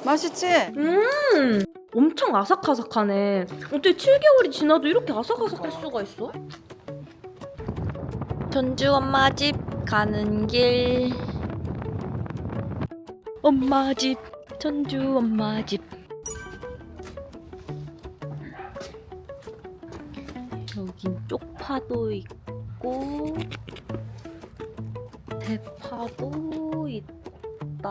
맛있지? 엄청 아삭아삭하네. 어떻게 7개월이 지나도 이렇게 아삭아삭할 수가 있어? 전주 엄마 집 가는 길. 엄마 집, 전주 엄마 집. 여긴 쪽파도 있고 대파도 있다.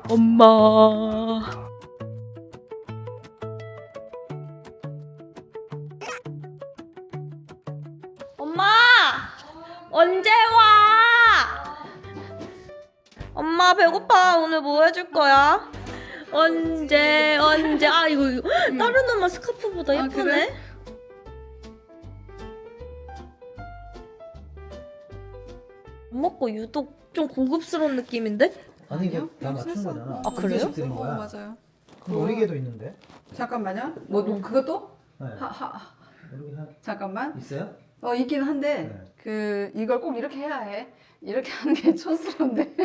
엄마. 엄마! 언제 와? 엄마 배고파. 오늘 뭐 해줄 거야? 언제? 아 이거 다른 엄마 스카프보다 예쁘네. 그래? 엄마 거 유독 좀 고급스러운 느낌인데? 아니 이거 아니요? 다 맞춘 거잖아. 아, 그래요? 개씩 드린 거야. 맞아요. 그럼 오리개도 있는데? 잠깐만요. 뭐 그것도? 네. 하하. 오리개 잠깐만. 있어요? 있긴 한데 네. 그 이걸 꼭 이렇게 해야 해. 이렇게 하는 게 촌스러운데.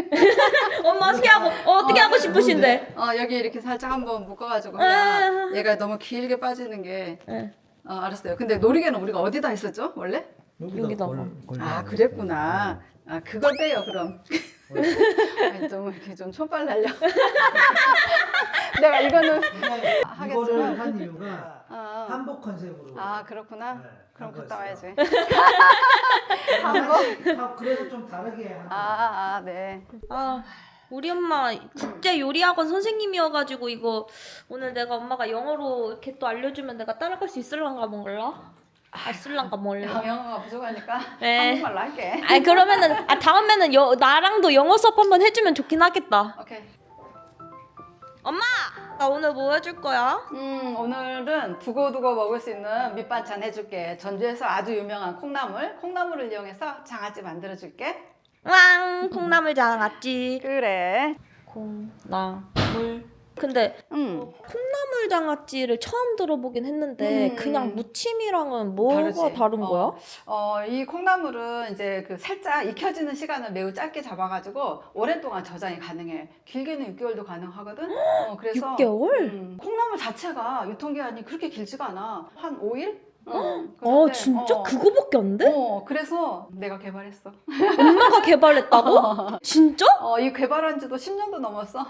엄마 어떻게 하고 하고 싶으신데? 여기 이렇게 살짝 한번 묶어가지고 그냥 아. 얘가 너무 길게 빠지는 게. 네. 알았어요. 근데 놀이개는 우리가 어디다 했었죠? 원래? 여기다가. 그랬구나. 그걸 빼요 그럼. 아니, 너무 이렇게 좀 촌빨 날려. 내가 이거는 이거를 하겠지만. 한 이유가 어. 한복 컨셉으로. 그렇구나. 네, 그럼 한 갔다 거였어요. 와야지. 한복? 그래서 좀 다르게 하는 네. 아 우리 엄마 국제 요리학원 선생님이어가지고 이거 오늘 내가 엄마가 영어로 이렇게 또 알려주면 내가 따라갈 수 있을란가 몰라? 쓸란가 몰라? 영어가 부족하니까 네. 한국말로 할게. 아니 그러면은 다음에는 나랑도 영어 수업 한번 해주면 좋긴 하겠다. 오케이. 엄마 나 오늘 뭐 해줄 거야? 오늘은 두고두고 먹을 수 있는 밑반찬 해줄게. 전주에서 아주 유명한 콩나물을 이용해서 장아찌 만들어줄게. 왕 콩나물 장아찌. 그래. 콩나물. 근데 콩나물 장아찌를 처음 들어보긴 했는데 그냥 무침이랑은 뭐가 다르지. 다른 거야? 이 콩나물은 이제 그 살짝 익혀지는 시간을 매우 짧게 잡아가지고 오랫동안 저장이 가능해. 길게는 6개월도 가능하거든. 그래서 6개월? 콩나물 자체가 유통기한이 그렇게 길지가 않아. 한 5일? 진짜 그거밖에 안 돼? 그래서 내가 개발했어. 엄마가 개발했다고? 진짜? 이 개발한 지도 10년도 넘었어.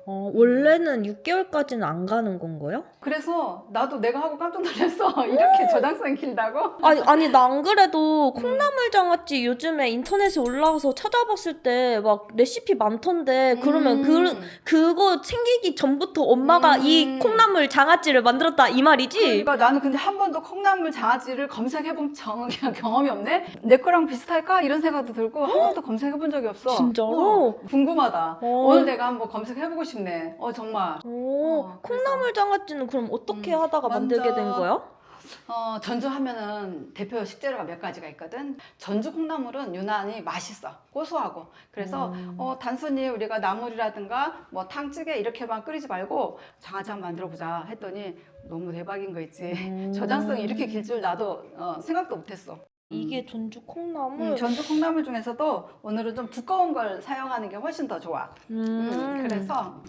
원래는 6개월까지는 안 가는 건가요? 그래서 나도 내가 하고 깜짝 놀랐어. 이렇게 저장성이 길다고? 아니 나 안 그래도 콩나물 장아찌 요즘에 인터넷에 올라와서 찾아봤을 때 막 레시피 많던데 그러면 그거 생기기 전부터 엄마가 이 콩나물 장아찌를 만들었다 이 말이지? 그러니까 나는 근데 한 번도 콩나물 장아찌를 검색해본 경험이 없네? 내 거랑 비슷할까? 이런 생각도 들고 한 번도 검색해본 적이 없어. 진짜로? 궁금하다. 오늘 내가 한번 검색해보고 싶네. 정말. 콩나물 장아찌는 그럼 어떻게 하다가 만들게 된 거야? 전주 하면은 대표 식재료가 몇 가지가 있거든. 전주 콩나물은 유난히 맛있어. 고소하고. 그래서 단순히 우리가 나물이라든가 뭐 탕찌개 이렇게만 끓이지 말고 장아찌 한번 만들어보자 했더니 너무 대박인 거 있지. 저장성이 이렇게 길 줄 나도 생각도 못했어. 이게 전주 콩나물? 전주 콩나물 중에서도 오늘은 좀 두꺼운 걸 사용하는 게 훨씬 더 좋아. 그래서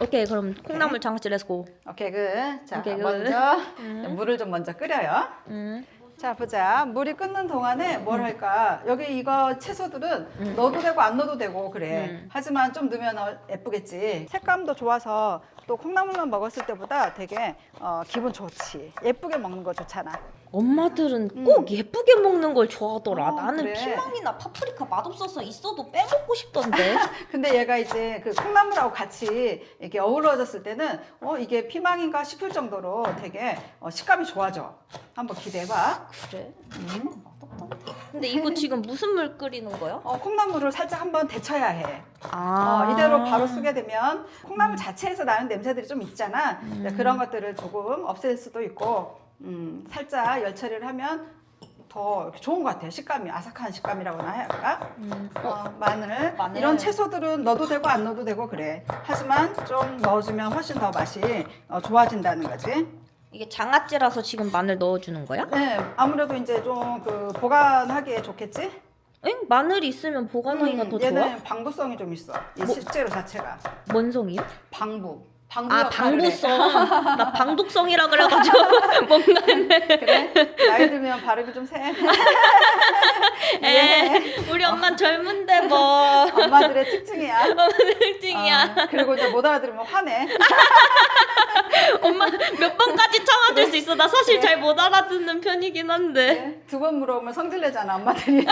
오케이 그럼 콩나물 장아찌 렛츠고. 오케이 굿. 자 오케이, 굿. 먼저 물을 좀 먼저 끓여요. 자 보자. 물이 끓는 동안에 뭘 할까? 여기 이거 채소들은 넣어도 되고 안 넣어도 되고 그래. 하지만 좀 넣으면 예쁘겠지. 색감도 좋아서 또 콩나물만 먹었을 때보다 되게 기분 좋지. 예쁘게 먹는 거 좋잖아. 엄마들은 꼭 예쁘게 먹는 걸 좋아하더라. 나는 그래. 피망이나 파프리카 맛없어서 있어도 빼먹고 싶던데. 근데 얘가 이제 그 콩나물하고 같이 이렇게 어우러졌을 때는 이게 피망인가 싶을 정도로 되게 식감이 좋아져. 한번 기대해봐. 그래? 근데 이거 지금 무슨 물 끓이는 거야? 콩나물을 살짝 한번 데쳐야 해. 아 이대로 바로 쓰게 되면 콩나물 자체에서 나는 냄새들이 좀 있잖아. 그런 것들을 조금 없앨 수도 있고 살짝 열 처리를 하면 더 좋은 것 같아요. 식감이 아삭한 식감이라고나 할까? 마늘. 마늘. 이런 채소들은 넣어도 되고 안 넣어도 되고 그래. 하지만 좀 넣어주면 훨씬 더 맛이 좋아진다는 거지. 이게 장아찌라서 지금 마늘 넣어주는 거야? 네, 아무래도 이제 좀 그 보관하기에 좋겠지? 응? 마늘이 있으면 보관하기가 더 좋아? 얘는 방부성이 좀 있어. 이 식재료 자체가 뭔 성이요? 방부. 방부 아 역할을 해. 방구성. 나 방독성이라 그래가지고 뭔가 그래? 나이 들면 발음이 좀 세. 에 우리 엄마 젊은데 뭐 엄마들의 특징이야. 특징이야. 그리고 이제 못 알아들으면 화내. 엄마 몇 번까지 참아줄 수 있어. 나 사실 잘 못 알아듣는 편이긴 한데. 네? 두 번 물어보면 성질내잖아 엄마들이.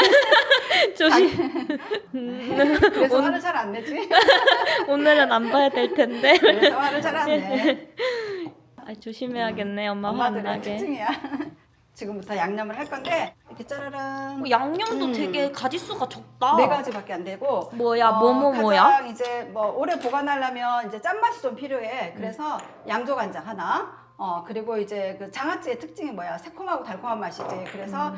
조심. 그래서 화를 잘 안 내지. 오늘은 안 봐야 될 텐데. 그래서 화를 잘 안 내. 아, 조심해야겠네. 엄마 화 안 엄마들의 나게. 특징이야. 지금부터 양념을 할 건데 이렇게 짜라란 양념도 되게 가지수가 적다. 4가지밖에 안 되고 뭐야, 뭐야? 가장 이제 뭐 오래 보관하려면 이제 짠맛이 좀 필요해. 그래서 양조간장 하나. 그리고 이제 그 장아찌의 특징이 뭐야? 새콤하고 달콤한 맛이지. 그래서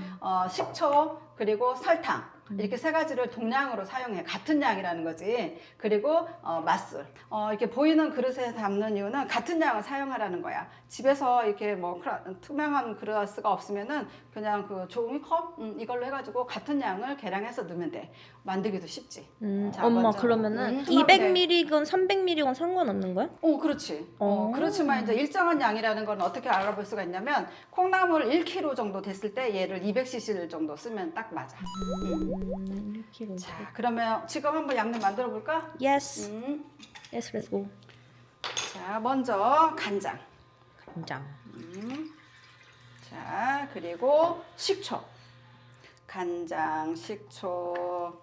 식초 그리고 설탕 이렇게 3가지를 동량으로 사용해. 같은 양이라는 거지. 그리고 맛술. 이렇게 보이는 그릇에 담는 이유는 같은 양을 사용하라는 거야. 집에서 이렇게 뭐 투명한 그릇가 없으면은 그냥 그 종이컵 이걸로 해가지고 같은 양을 계량해서 넣으면 돼. 만들기도 쉽지. 자, 엄마 먼저. 그러면은 토마토 200ml건 300ml건 상관없는 거야? 그렇지. 오. 그렇지만 이제 일정한 양이라는 건 어떻게 알아볼 수가 있냐면 콩나물 1kg 정도 됐을 때 얘를 200cc 정도 쓰면 딱 맞아. 1kg. 자, 그러면 지금 한번 양념 만들어 볼까? Yes. 음. Yes, let's go. 자, 먼저 간장. 간장. 자, 그리고 식초. 간장, 식초.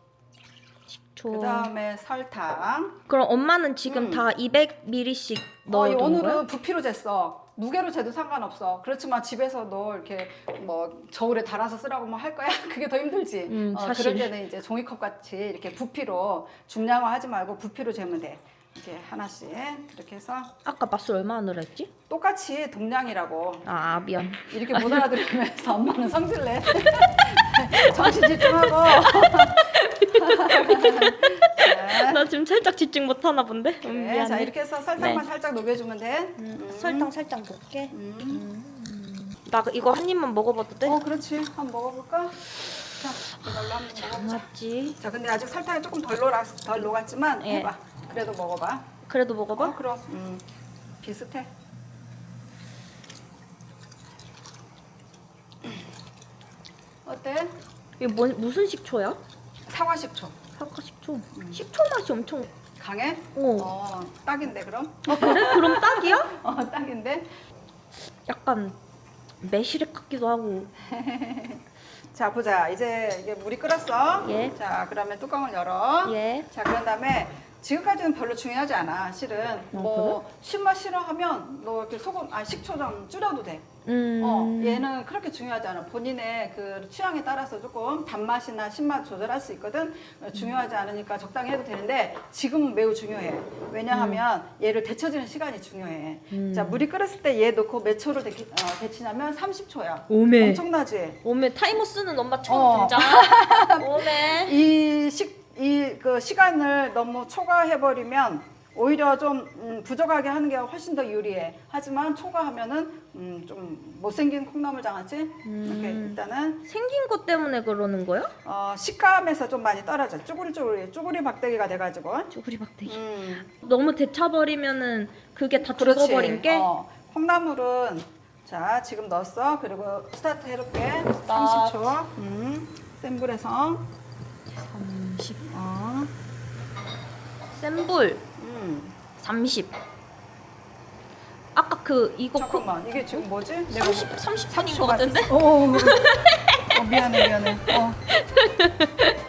그다음에 설탕. 그럼 엄마는 지금 다 200ml씩 넣어둔 거야? 오늘은 부피로 쟀어. 무게로 재도 상관없어. 그렇지만 집에서도 이렇게 뭐 저울에 달아서 쓰라고 뭐 할 거야? 그게 더 힘들지. 사실. 그럴 때는 이제 종이컵 같이 이렇게 부피로 중량화 하지 말고 부피로 재면 돼. 이렇게 하나씩 이렇게 해서 아까 맛술 얼마나 넣으라 했지? 똑같이 동량이라고. 아 미안. 이렇게 못 알아들으면서 엄마는 성질내. 정신 집중하고. 나 지금 살짝 집중 못하나 본데? 그래, 미안해. 자 이렇게 해서 설탕만 네. 살짝 녹여주면 돼. 설탕 살짝 넣을게. 나 이거 한 입만 먹어봐도 돼? 그렇지. 한번 먹어볼까? 자, 이걸로 한번 먹어보자. 장아찌. 자, 근데 아직 설탕이 조금 덜 녹았지만 예. 해봐. 그래도 먹어봐. 그래도 먹어봐? 그럼. 비슷해. 어때? 이게 무슨 식초야? 사과 식초. 사과 식초. 식초 맛이 엄청. 강해? 딱인데 그럼? 아 그래? 그럼 딱이야? 딱인데. 약간 매실액 같기도 하고. 자, 보자. 이제 이게 물이 끓었어. 예. 자, 그러면 뚜껑을 열어. 예. 자, 그런 다음에 지금까지는 별로 중요하지 않아. 실은 뭐 신맛 싫어하면 너 이렇게 소금, 식초 좀 줄여도 돼. 얘는 그렇게 중요하지 않아. 본인의 그 취향에 따라서 조금 단맛이나 신맛 조절할 수 있거든. 중요하지 않으니까 적당히 해도 되는데 지금은 매우 중요해. 왜냐하면 얘를 데쳐지는 시간이 중요해. 자, 물이 끓었을 때 얘 넣고 몇 초를 데치냐면 30초야. 오메. 엄청나지? 오메 타이머 쓰는 엄마 처음 등장. 오메. 그 시간을 너무 초과해버리면 오히려 좀 부족하게 하는 게 훨씬 더 유리해. 하지만 초과하면은 좀 못생긴 콩나물 장아찌 이렇게 일단은 생긴 것 때문에 그러는 거야? 식감에서 좀 많이 떨어져. 쭈구리 박대기가 돼가지고. 쭈구리 박대기. 너무 데쳐버리면은 그게 다 그렇지. 죽어버린 게? 콩나물은 자 지금 넣었어. 그리고 스타트 해볼게. 30초. 센 불에서. 30. 센 불. 30. 아까 이거 잠깐만 이게 지금 뭐지? 내가 30분인 것 같은데? 미안해.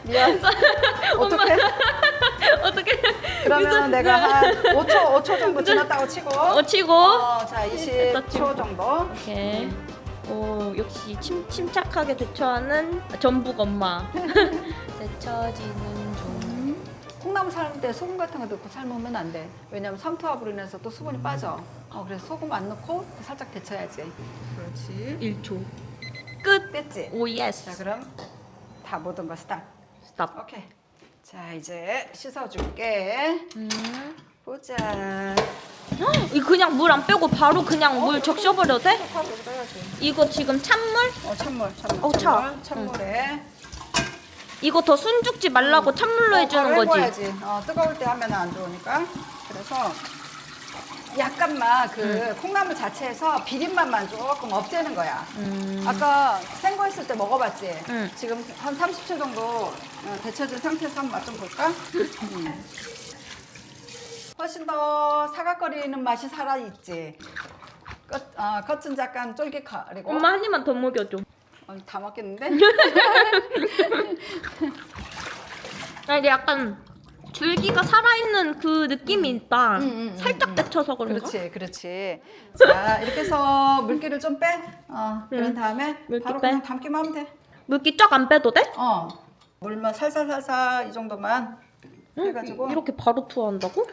미안. 어떡해? 어떻게? 그러면 내가 한 5초 정도 지났다고 치고. 자 20초 정도. 오케이. 오 역시 침착하게 대처하는 전북 엄마. 데쳐지는 중. 콩나물 삶을 때 소금 같은 거 넣고 삶으면 안 돼. 왜냐면 삼투압으로 인해서 또 수분이 빠져. 그래서 소금 안 넣고 살짝 데쳐야지. 그렇지. 1초. 끝. 됐지? 오 예스. 자 그럼 다 모든 거 스탑. 스탑. 오케이. 자 이제 씻어줄게. 보자. 이거 그냥 물 안 빼고 바로 그냥 물 적셔버려도 돼? 하고 그래야지. 이거 지금 찬물? 찬물. 차. 찬물에. 이거 더 숨죽지 말라고 찬물로 해주는 바로 거지? 해봐야지. 뜨거울 때 하면 안 좋으니까. 그래서 약간만 그 콩나물 자체에서 비린맛만 조금 없애는 거야. 아까 생거 있을 때 먹어봤지? 응. 지금 한 30초 정도 데쳐진 상태에서 한번 맛 좀 볼까? 훨씬 더 사각거리는 맛이 살아있지. 겉은 약간 쫄깃하고. 엄마 한 입만 더 먹여줘. 다 먹겠는데? 이게 약간 줄기가 살아있는 그 느낌이 있다. 살짝 데쳐서 그런가? 그렇지. 자, 이렇게 해서 물기를 좀 빼. 그런 다음에 물기 바로 빼. 그냥 담기만 하면 돼. 물기 쫙 안 빼도 돼? 물만 살살 이 정도만 해가지고. 이렇게 바로 투하한다고?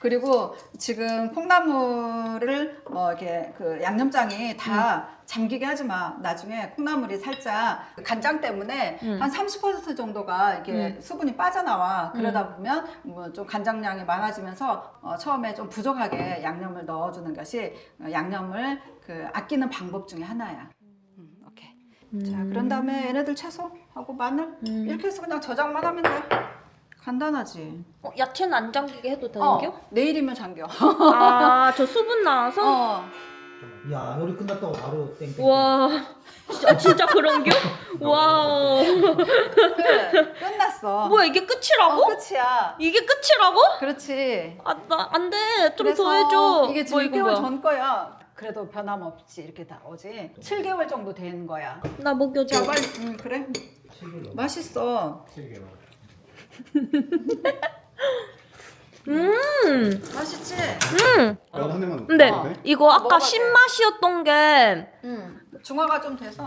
그리고 지금 콩나물을 이렇게 그 양념장이 다 잠기게 하지 마. 나중에 콩나물이 살짝 간장 때문에 한 30% 정도가 이렇게 수분이 빠져나와. 그러다 보면 뭐 좀 간장량이 많아지면서 처음에 좀 부족하게 양념을 넣어주는 것이 양념을 그 아끼는 방법 중에 하나야. 오케이. 자, 그런 다음에 얘네들 채소하고 마늘 이렇게 해서 그냥 저장만 하면 돼. 간단하지. 야채는 안 잠기게 해도 되는겨? 내일이면 잠겨. 저 수분 나와서? 야, 요리 끝났다고 바로 땡땡. 와, 진짜 그런겨? 와. 그래, 끝났어. 뭐야, 이게 끝이라고? 끝이야. 이게 끝이라고? 그렇지. 안 돼. 좀 그래서 더 해줘. 이게 지금 이거 6개월 뭐야? 전 거야. 그래도 변함없이 이렇게 나오지. 7개월 정도 된 거야. 나 먹여줘. 자, 빨리. 그래. 맛있어. 맛있지? 한 입만 근데 먹어도 돼? 이거 아까 먹어봐도 돼. 신맛이었던 게 중화가 좀 돼서.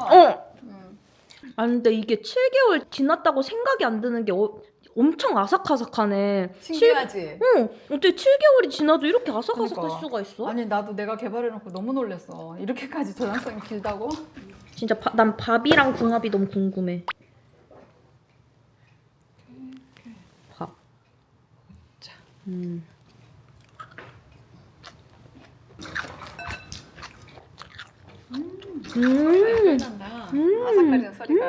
근데 이게 7개월 지났다고 생각이 안 드는 게 엄청 아삭아삭하네. 신기하지? 어떻게 7개월이 지나도 이렇게 아삭아삭할 그러니까. 수가 있어? 아니, 나도 내가 개발해놓고 너무 놀랐어. 이렇게까지 저장성이 길다고? 진짜 난 밥이랑 궁합이 너무 궁금해. 밥. 자. 난다. 아삭거리는 소리가.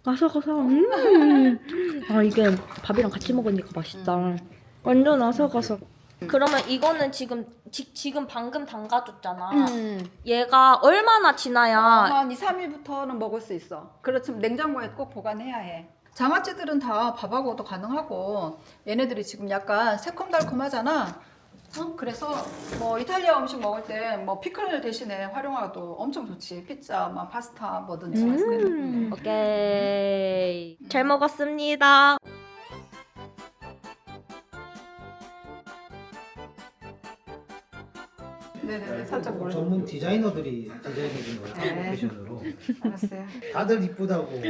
아삭아삭. 이게 밥이랑 같이 먹으니까 맛있다. 완전 아삭아삭. 그러면 이거는 지금 방금 담가줬잖아. 얘가 얼마나 지나야 한 2, 3일부터는 먹을 수 있어. 그렇지만 냉장고에 꼭 보관해야 해. 장아찌들은 다 밥하고도 가능하고 얘네들이 지금 약간 새콤달콤하잖아. 그래서 뭐 이탈리아 음식 먹을 때 뭐 피클 대신에 활용하도 엄청 좋지. 피자, 뭐 파스타 뭐든지 맛있을 때는. 오케이. 잘 먹었습니다. 네네네, 살짝 몰라. 전문 디자이너들이 디자인해준 거야. 네. 패션으로. 알았어요. 다들 이쁘다고. 아니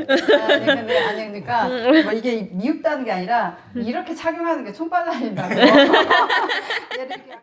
그러니까 뭐 이게 미흡다는 게 아니라 이렇게 착용하는 게 총빨 날린다고. 얘를 이렇게